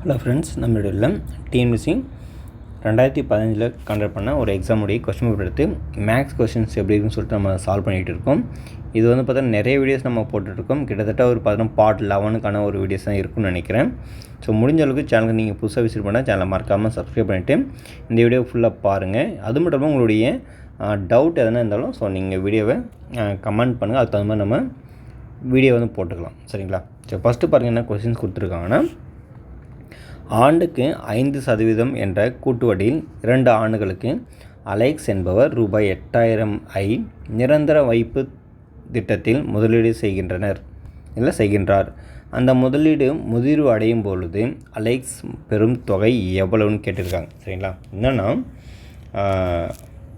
Hello friends, நம்மளுடைய TNPSC 2015 conduct பண்ண ஒரு எக்ஸாமுடைய கொஸ்டின் பேப்பர் எடுத்து மேக்ஸ் கொஸ்டின்ஸ் எப்படி இருக்குன்னு சொல்லிட்டு நம்ம சால்வ் பண்ணிகிட்டு இருக்கோம். இது வந்து பார்த்தா நிறைய வீடியோஸ் நம்ம போட்டுட்ருக்கோம். கிட்டத்தட்ட ஒரு பார்ட் 11க்கான ஒரு வீடியோஸ் தான் இருக்குன்னு நினைக்கிறேன். ஸோ முடிஞ்ச அளவுக்கு சேனலுக்கு நீங்கள் புதுசாக விசிட் பண்ணால் சேனலை மறக்காமல் சப்ஸ்கிரைப் பண்ணிவிட்டு இந்த வீடியோ ஃபுல்லாக பாருங்கள். அது மட்டும் இல்லாமல் உங்களுடைய டவுட் எதனா இருந்தாலும் ஸோ நீங்கள் வீடியோவை கமெண்ட் பண்ணுங்கள். அதுக்கு தகுந்த மாதிரி நம்ம வீடியோ வந்து போட்டுக்கலாம். சரிங்களா? ஸோ ஃபஸ்ட்டு பாருங்கள் என்ன கொஸ்டின்ஸ் கொடுத்துருக்காங்கன்னா, ஆண்டுக்கு 5% என்ற கூட்டுவட்டியில் 2 ஆண்டுகளுக்கு அலெக்ஸ் என்பவர் ரூபாய் 8000 நிரந்தர வைப்பு திட்டத்தில் முதலீடு செய்கின்றார். அந்த முதலீடு முதிர்வு அடையும் பொழுது அலெக்ஸ் பெறும் தொகை எவ்வளவுன்னு கேட்டிருக்காங்க. சரிங்களா? என்னென்னா,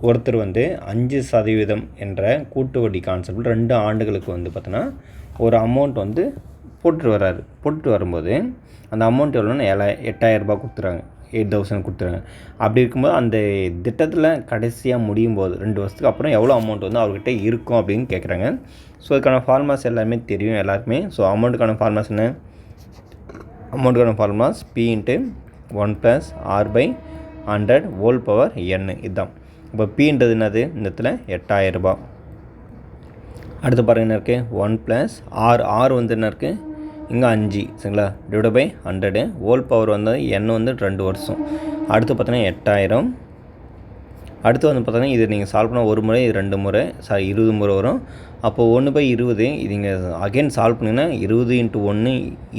ஒருத்தர் வந்து 5% என்ற கூட்டு வட்டி கான்செப்டில் 2 ஆண்டுகளுக்கு வந்து பார்த்தோன்னா ஒரு அமௌண்ட் வந்து போட்டுட்டு வரும்போது அந்த அமௌண்ட் எவ்வளோன்னா 8000 கொடுத்துறாங்க, 8000 கொடுத்துறாங்க. அப்படி இருக்கும்போது அந்த திட்டத்தில் கடைசியாக முடியும் போது 2 வருஷத்துக்கு அப்புறம் எவ்வளோ அமௌண்ட் வந்து அவர்கிட்ட இருக்கும் அப்படின்னு கேட்குறாங்க. ஸோ அதுக்கான ஃபார்முலாஸ் எல்லாருமே தெரியும் எல்லாருக்குமே. ஸோ அமௌண்ட்டுக்கான ஃபார்முலாஸ் என்ன? அமௌண்ட்டுக்கான ஃபார்முலாஸ் P × 1 + R/100 n இதுதான். இப்போ Pன்றது என்னது? இந்த இடத்துல 8000. அடுத்து பாருங்கள் என்ன இருக்குது? 1 + R வந்து என்ன இருக்குது? இங்கே 5. சரிங்களா? /100 ஹோல் பவர் வந்து n வந்து 2 வருஷம். அடுத்து பார்த்தோன்னா 8000. அடுத்து வந்து பார்த்தோன்னா இது நீங்கள் சால்வ் பண்ணால் ஒரு முறை, இது 2 முறை, 20 முறை வரும். அப்போது 1/20 இது இங்கே அகைன் சால்வ் பண்ணிங்கன்னா 20 × 1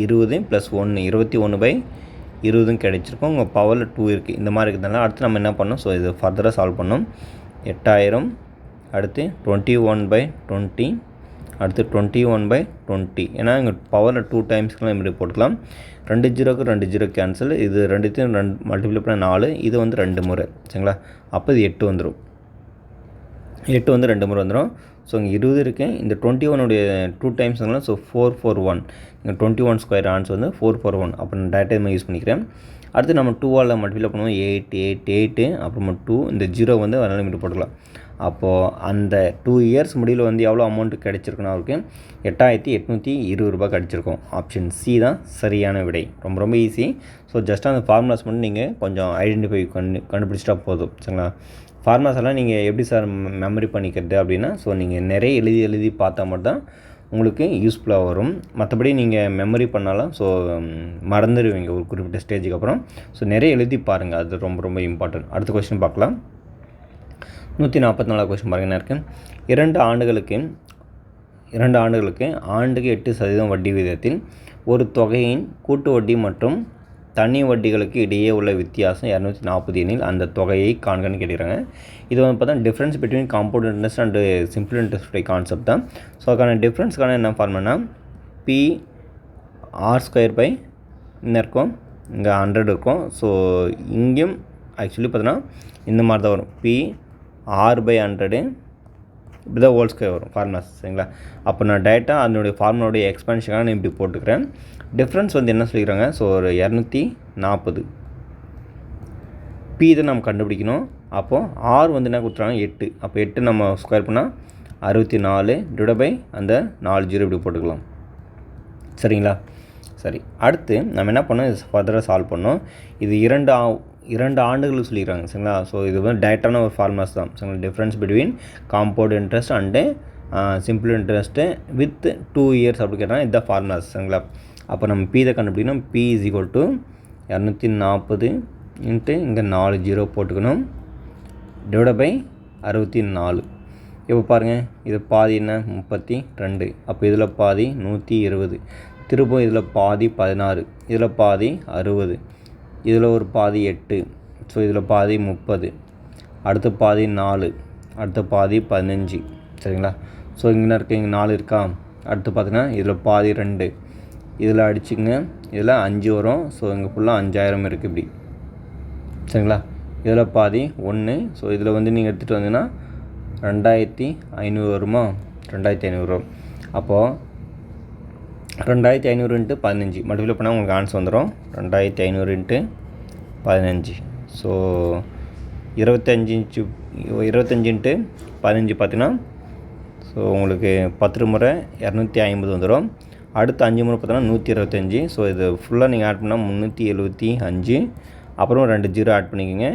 20 + 1 21/20 கிடைச்சிருக்கும். உங்கள் பவரில் 2 இருக்குது. இந்த மாதிரி இருக்கிறதுனால அடுத்து நம்ம என்ன பண்ணோம்? ஸோ இது ஃபர்தராக சால்வ் பண்ணோம். 8000 அடுத்து 21/20 அடுத்து 21/20. ஏன்னா இங்கே பவரில் 2 டைம்ஸ்க்குலாம் இப்படி போட்டுக்கலாம். 2 0க்கு 2 0 கேன்சல். இது 2த்தையும் 2 மல்டிப்ளை பண்ண 4. இது வந்து 2 முறை. சரிங்களா? அப்போ இது 8 வந்துடும். 8 வந்து 2 முறை வந்துடும். ஸோ இங்கே 20 இருக்குது. இந்த 21 2 டைம்ஸ்ங்களா? ஸோ 441. இங்கே 21² ஆன்சர் வந்து 441. அப்போ நான் டேரெக்டாக யூஸ் பண்ணிக்கிறேன். அடுத்து நம்ம 2ஆல் மல்டிப்ளை பண்ணுவோம். 8 8 8 அப்புறமா 2 இந்த 0 வந்து அதனால் இப்படி போட்டுக்கலாம். அப்போது அந்த 2 இயர்ஸ் முடிவில் வந்து எவ்வளோ அமௌண்ட்டு கிடச்சிருக்குன்னா அவருக்கு 8820 கிடச்சிருக்கும். ஆப்ஷன் சி தான் சரியான விடை. ரொம்ப ஈஸி. ஸோ ஜஸ்ட் அந்த ஃபார்முலாஸ் மட்டும் நீங்கள் கொஞ்சம் ஐடென்டிஃபை கண்டுபிடிச்சிட்டா போதும். சரிங்களா? ஃபார்முலாஸ் எல்லாம் நீங்கள் எப்படி சார் மெமரி பண்ணிக்கிறது அப்படின்னா, ஸோ நீங்கள் நிறைய எழுதி பார்த்தா மட்டும் உங்களுக்கு யூஸ்ஃபுல்லாக வரும். மற்றபடி நீங்கள் மெமரி பண்ணாலும் ஸோ மறந்துடுவீங்க ஒரு குறிப்பிட்ட ஸ்டேஜுக்கு அப்புறம். ஸோ நிறைய எழுதி பாருங்கள். அது ரொம்ப இம்பார்ட்டன்ட். அடுத்த கொஸ்டின் பார்க்கலாம். 144 கொஸ்டின் பாருங்கள் என்ன இருக்குது? 2 ஆண்டுகளுக்கு ஆண்டுக்கு 8% வட்டி விகிதத்தில் ஒரு தொகையின் கூட்டு வட்டி மற்றும் தனி வட்டிகளுக்கு இடையே உள்ள வித்தியாசம் 240 எனில் அந்த தொகையை காண்கன்னு கேட்குறாங்க. இது வந்து பார்த்தா difference between compound interest and simple interest concept தான். ஸோ அதுக்கான டிஃப்ரென்ஸ்க்கான என்ன ஃபார்முலானா PR² என்ன இருக்கும்? இங்கே 100 இருக்கும். ஸோ இங்கேயும் ஆக்சுவலி பார்த்தோன்னா இந்த மாதிரி தான் வரும். PR/100 இப்படி தான் ஹோல் ஸ்கொயர் வரும் ஃபார்முலாஸ். சரிங்களா? அப்போ நான் டேரெக்டாக அதனுடைய ஃபார்முலாவுடைய எக்ஸ்பென்ஷனாக நான் இப்படி போட்டுக்கிறேன். டிஃப்ரென்ஸ் வந்து என்ன சொல்லிக்கிறாங்க? ஸோ ஒரு 240. P தான் நம்ம கண்டுபிடிக்கணும். அப்போது R வந்து என்ன கொடுத்துறாங்க? 8. அப்போ 8 நம்ம ஸ்கொயர் பண்ணால் 64 அந்த 4 0 இப்படி போட்டுக்கலாம். சரிங்களா? சரி, அடுத்து நம்ம என்ன பண்ணோம்? இது ஃபர்தராக சால்வ் பண்ணோம். இது 2 ஆண்டுகளுக்கு சொல்லிக்கிறாங்க. சரிங்களா? ஸோ இது வந்து டேரெக்டான ஒரு ஃபார்முலாஸ் தான். சரிங்களா? Difference between compound interest and simple interest with 2 years அப்படி கேட்டால் இதுதான் ஃபார்முலாஸ். சரிங்களா? அப்போ நம்ம P தான் கண்டுபிடிக்கணும். P = 240 இங்கே 4 0 போட்டுக்கணும் /64. இப்போ பாருங்கள், இது பாதி என்ன? 32. அப்போ இதில் பாதி 120. திரும்ப இதில் பாதி 16. இதில் பாதி 60. இதில் ஒரு பாதி 8. ஸோ இதில் பாதி 30. அடுத்த பாதி 4. அடுத்த பாதி 15. சரிங்களா? ஸோ இங்கே இருக்குது, இங்கே 4 இருக்கா? அடுத்து பார்த்தீங்கன்னா இதில் பாதி 2. இதில் அடிச்சுங்க, இதில் 5 வரும். ஸோ இங்கே ஃபுல்லாக 5000 இருக்குது இப்படி. சரிங்களா? இதில் பாதி 1. ஸோ இதில் வந்து நீங்கள் எடுத்துகிட்டு வந்தீங்கன்னா 2500 வருமா? 2500 வரும். அப்போது 2500 × 15 மல்டிப்ளை பண்ணால் உங்களுக்கு ஆன்சர் வந்துடும். 2500 × 15. ஸோ 25 × 15 பார்த்தீங்கன்னா ஸோ உங்களுக்கு 10 முறை 250 வந்துடும். அடுத்து 5 முறை பார்த்தோன்னா 125. ஸோ இது ஃபுல்லாக நீங்கள் ஆட் பண்ணால் 375. அப்புறம் 2 ஜீரோ ஆட் பண்ணிக்கோங்க.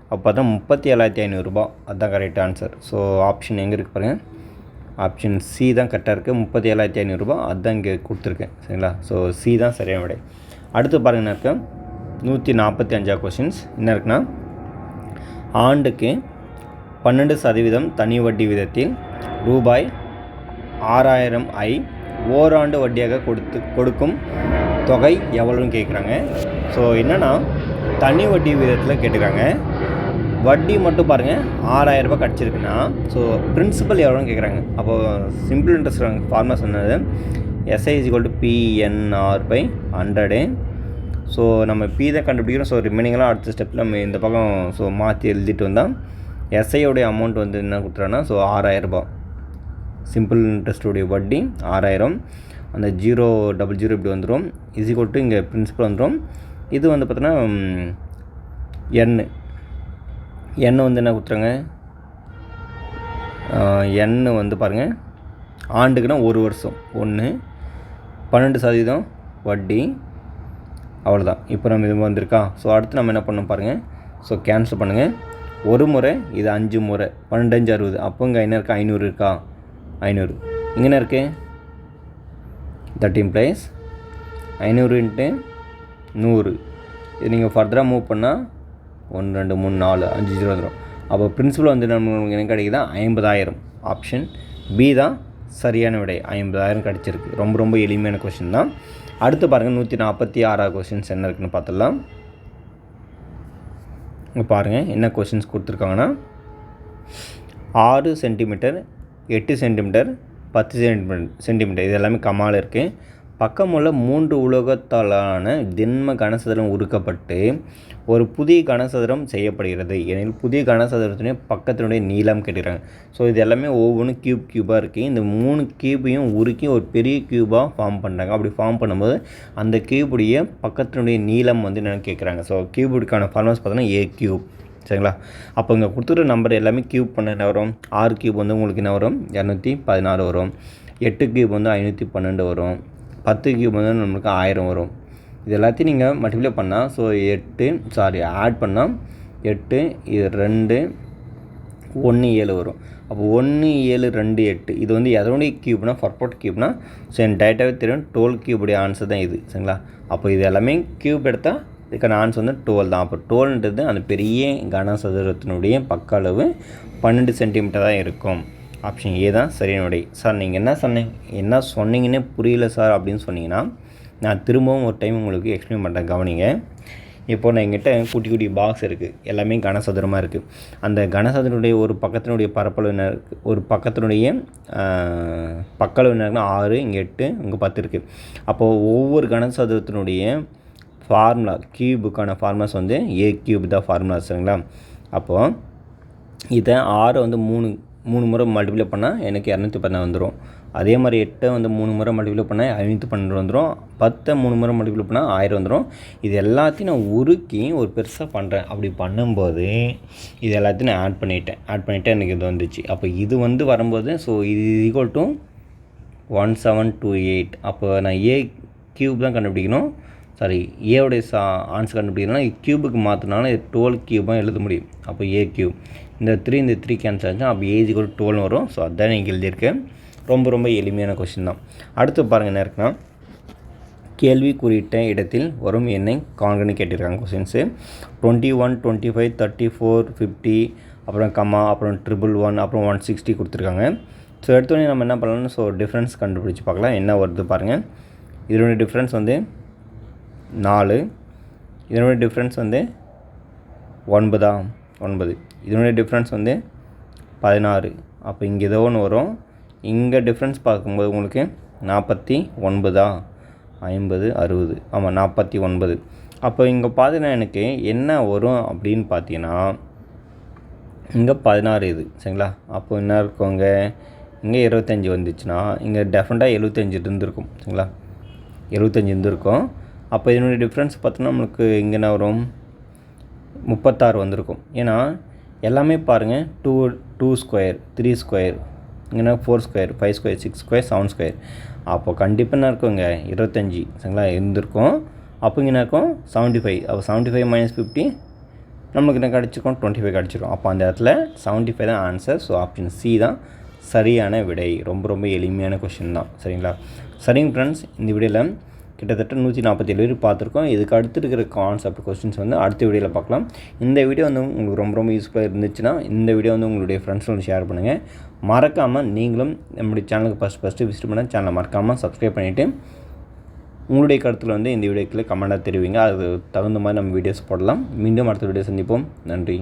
அப்போ பார்த்தா 37,500 ரூபா. அதுதான் கரெக்ட் ஆன்சர். ஸோ ஆப்ஷன் எங்கே இருக்குது பாருங்கள், ஆப்ஷன் சி தான் கரெக்டாக இருக்குது. 37,500 ரூபா அதுதான் இங்கே கொடுத்துருக்கேன். சரிங்களா? ஸோ சி தான் சரியான விடை. அடுத்து பாருங்க என்ன இருக்கு, 145 கொஷின்ஸ் என்ன இருக்குன்னா, ஆண்டுக்கு 12% தனி வட்டி விதத்தில் ரூபாய் 6,000 ஓராண்டு வட்டியாக கொடுக்கும் தொகை எவ்வளோன்னு கேட்குறாங்க. ஸோ என்னென்னா தனி வட்டி விதத்தில் கேட்டுக்கிறாங்க. வட்டி மட்டும் பாருங்கள் 6,000 ரூபாய் கிடச்சிருக்குன்னா, ஸோ பிரின்சிபல் எவ்வளோன்னு கேட்குறாங்க. அப்போது சிம்பிள் இன்ட்ரெஸ்ட் ஃபார்முலா சொன்னது SI = P/100. ஸோ நம்ம P தான் கண்டுபிடிக்கிறோம். ஸோ ரிமைனிங்லாம் அடுத்த ஸ்டெப்பில் நம்ம இந்த பக்கம் ஸோ மாற்றி எழுதிட்டு வந்தால் SIயோடைய அமௌண்ட் வந்து என்ன கொடுத்துறாங்கன்னா, ஸோ 6,000 ரூபாய். சிம்பிள் இன்ட்ரெஸ்ட்டுடைய வட்டி 6,000. அந்த 000 இப்படி வந்துடும். = இங்கே பிரின்சிபல் வந்துடும். இது வந்து பார்த்தோன்னா எண் வந்து என்ன கொடுத்துறாங்க, எண் வந்து பாருங்கள் ஆண்டுக்குன்னா 1 வருஷம் 1, 12% வட்டி, அவ்வளோதான். இப்போ நம்ம இது வந்திருக்கா. ஸோ அடுத்து நம்ம என்ன பண்ணோம் பாருங்கள், ஸோ கேன்சல் பண்ணுங்கள். ஒரு முறை இது 5 முறை 12 5 60. அப்போ இங்கே என்ன இருக்கா, 500 இருக்கா, 500 இங்கே என்ன இருக்குது, தட் இம்ப்ளைஸ் 500 × 100. இது நீங்கள் ஃபர்தராக மூவ் பண்ணால் 1 2 3 4 5 0 வந்துடும். அப்போ பிரின்சிபல் வந்து நமக்கு என்ன கிடைக்குதா, 50,000. ஆப்ஷன் பி தான் சரியான விடை. 50,000 கிடச்சிருக்கு. ரொம்ப எளிமையான கொஷின் தான். அடுத்து பாருங்கள் 146 கொஷின்ஸ் என்ன இருக்குன்னு பார்த்துடலாம். இங்கே பாருங்கள் என்ன கொஷின்ஸ் கொடுத்துருக்காங்கன்னா, 6 சென்டிமீட்டர் 8 சென்டிமீட்டர் 10 சென்டிமீட்டர் இது எல்லாமே கமால் இருக்குது. பக்கமுள்ள 3 உலோகத்தாலான திண்ம கனசதுரம் உருக்கப்பட்டு ஒரு புதிய கனசதுரம் செய்யப்படுகிறது எனில் புதிய கனசதுரத்தினுடைய பக்கத்தினுடைய நீளம் கேட்டுக்கிறாங்க. ஸோ இது எல்லாமே ஒவ்வொன்றும் க்யூபாக இருக்குது. இந்த 3 க்யூபையும் உருக்கி ஒரு பெரிய க்யூபாக ஃபார்ம் பண்ணுறாங்க. அப்படி ஃபார்ம் பண்ணும்போது அந்த க்யூபுடைய பக்கத்தினுடைய நீளம் வந்து என்னென்னு கேட்குறாங்க. ஸோ க்யூபுக்கான ஃபார்முலாஸ் பார்த்தோன்னா A க்யூப். சரிங்களா? அப்போ இங்கே கொடுத்துருக்க நம்பர் எல்லாமே க்யூப் பண்ண என்ன வரும், 6 க்யூப் வந்து உங்களுக்கு என்ன வரும், 216 வரும். 8 க்யூப் வந்து 512 வரும். 10 க்யூப் வந்து நம்மளுக்கு 1000 வரும். இது எல்லாத்தையும் நீங்கள் மல்டிப்ளை பண்ணால், ஸோ ஆட் பண்ணால் 8 இது 2 1 7 வரும். அப்போ 1 7 2 8 இது வந்து எதனுடைய க்யூப்னா, பர்ஃபெக்ட் க்யூப்னா, ஸோ எனக்கு டேட்டாவே தெரியும் 12 க்யூபுடைய ஆன்சர் தான் இது. சரிங்களா? அப்போ இது எல்லாமே க்யூப் எடுத்தால் இதுக்கான ஆன்சர் வந்து 12 தான். அப்போ 12ன்றது அந்த பெரிய கனசதுரத்தினுடைய பக்க அளவு 12 சென்டிமீட்டர் தான் இருக்கும். ஆப்ஷன் ஏ தான் சரியான விடை. சார் நீங்கள் என்ன சொன்னீங்கன்னே புரியல சார் அப்படின்னு சொன்னீங்கன்னா, நான் திரும்பவும் ஒரு டைம் உங்களுக்கு எக்ஸ்பிளைன் பண்ணுறேன், கவனிங்க. இப்போ நான் எங்கிட்ட குட்டி பாக்ஸ் இருக்குது, எல்லாமே கனசதுரமாக இருக்குது. அந்த கனசதுரனுடைய ஒரு பக்கத்தினுடைய பரப்பளவு என்ன இருக்குது, ஒரு பக்கத்தினுடைய பக்களவு என்ன இருக்குன்னா 6, இங்கே 8, இங்கே 10 இருக்குது. அப்போது ஒவ்வொரு கனசதுரத்தினுடைய ஃபார்முலா க்யூபுக்கான ஃபார்முலாஸ் வந்து A க்யூப் தான் ஃபார்முலாஸ். சரிங்களா? அப்போது இதை 6 வந்து 3 முறை மல்டிப்ளை பண்ணால் எனக்கு 216 வந்துடும். அதே மாதிரி 8 வந்து 3 முறை மல்டிப்ளை பண்ணால் 512 வந்துடும். 10 3 முறை மல்டிப்ளை பண்ணால் 1000 வந்துடும். இது எல்லாத்தையும் நான் உருக்கி ஒரு பெருசாக பண்ணுறேன். அப்படி பண்ணும்போது இது எல்லாத்தையும் நான் ஆட் பண்ணிவிட்டேன் எனக்கு இது வந்துச்சு. அப்போ இது வந்து வரும்போது, ஸோ இது = 1728. அப்போ நான் A க்யூப் தான் கண்டுபிடிக்கணும். ஏவுடைய ஆன்சர் கண்டுபிடிக்கணும்னா க்யூபுக்கு மாற்றினாலும் 12 க்யூபாக எழுத முடியும். அப்போ A க்யூப். இந்த 3 கேன்சல் ஆச்சுன்னா அப்போ A = 12 வரும். ஸோ அதுதான் நீங்கள் எழுதியிருக்கேன். ரொம்ப எளிமையான கொஷின் தான். அடுத்து பாருங்கள் என்ன இருக்குன்னா, கேள்வி குறியிட்ட இடத்தில் வரும் எண்ணை காண்கன்னு கேட்டிருக்காங்க. கொஷின்ஸு 21 25 34 50 அப்புறம் கம்மா அப்புறம் 111 அப்புறம் 160 கொடுத்துருக்காங்க. ஸோ எடுத்தோடனே நம்ம என்ன பண்ணலாம்னு ஸோ டிஃப்ரென்ஸ் கண்டுபிடிச்சி பார்க்கலாம். என்ன வருது பாருங்கள். இதனுடைய டிஃப்ரென்ஸ் வந்து 4, இதனுடைய டிஃப்ரென்ஸ் வந்து 9. இதனுடைய டிஃப்ரென்ஸ் வந்து 16. அப்போ இங்கே ஏதோ ஒன்று வரும். இங்கே டிஃப்ரென்ஸ் பார்க்கும்போது உங்களுக்கு 49, 50 60, ஆமாம் 49. அப்போ இங்கே பார்த்தீங்கன்னா எனக்கு என்ன வரும் அப்படின்னு பார்த்தீங்கன்னா, இங்கே 16 இது. சரிங்களா? அப்போ என்ன இருக்குங்க, இங்கே 25 வந்துச்சுன்னா இங்கே டெஃபினட்டாக 75 இருந்திருக்கும். சரிங்களா? 75 இருந்திருக்கும். அப்போ இதனுடைய டிஃப்ரென்ஸ் பார்த்தோன்னா நம்மளுக்கு இங்கே என்ன வரும், 36 வந்திருக்கும். ஏன்னா எல்லாமே பாருங்கள் 2 ஸ்கொயர் 3 ஸ்கொயர் இங்கே 4 ஸ்கொயர் 5 ஸ்கொயர் 6 ஸ்கொயர் 7 ஸ்கொயர். அப்போ கண்டிப்பாக என்ன இருக்குங்க 25 சரிங்களா இருந்திருக்கும். அப்போ இங்கே என்ன இருக்கும் 75. அப்போ 75 - 50 நம்மளுக்கு என்ன கிடச்சிருக்கும் 25 கிடச்சிரும். அப்போ அந்த இடத்துல 75 தான் ஆன்சர். ஸோ ஆப்ஷன் சி தான் சரியான விடை. ரொம்ப ரொம்ப எளிமையான கொஷின் தான் சரிங்களா. சரிங்க ஃப்ரெண்ட்ஸ், இந்த வீடியோவில் கிட்டத்தட்ட 147 பேர் பார்த்துருக்கோம். இதுக்கு அடுத்து இருக்கிற கான்செப்ட் கொஸ்டின்ஸ் வந்து அடுத்த வீடியோவில் பார்க்கலாம். இந்த வீடியோ வந்து உங்களுக்கு ரொம்ப ரொம்ப யூஸ்ஃபுல்லாக இருந்துச்சுன்னா இந்த வீடியோ வந்து உங்களுடைய ஃப்ரெண்ட்ஸோட ஷேர் பண்ணுங்கள். மறக்காமல் நீங்களும் நம்முடைய சேனலுக்கு ஃபஸ்ட்டு விசிட் பண்ண சேனலை மறக்காமல் சப்ஸ்கிரைப் பண்ணிவிட்டு உங்களுடைய கருத்தில் வந்து இந்த வீடியோக்குள்ளே கமெண்ட்டாக தெரிவிங்க. அது தகுந்த மாதிரி நம்ம வீடியோஸ் போடலாம். மீண்டும் அடுத்த வீடியோ சந்திப்போம். நன்றி.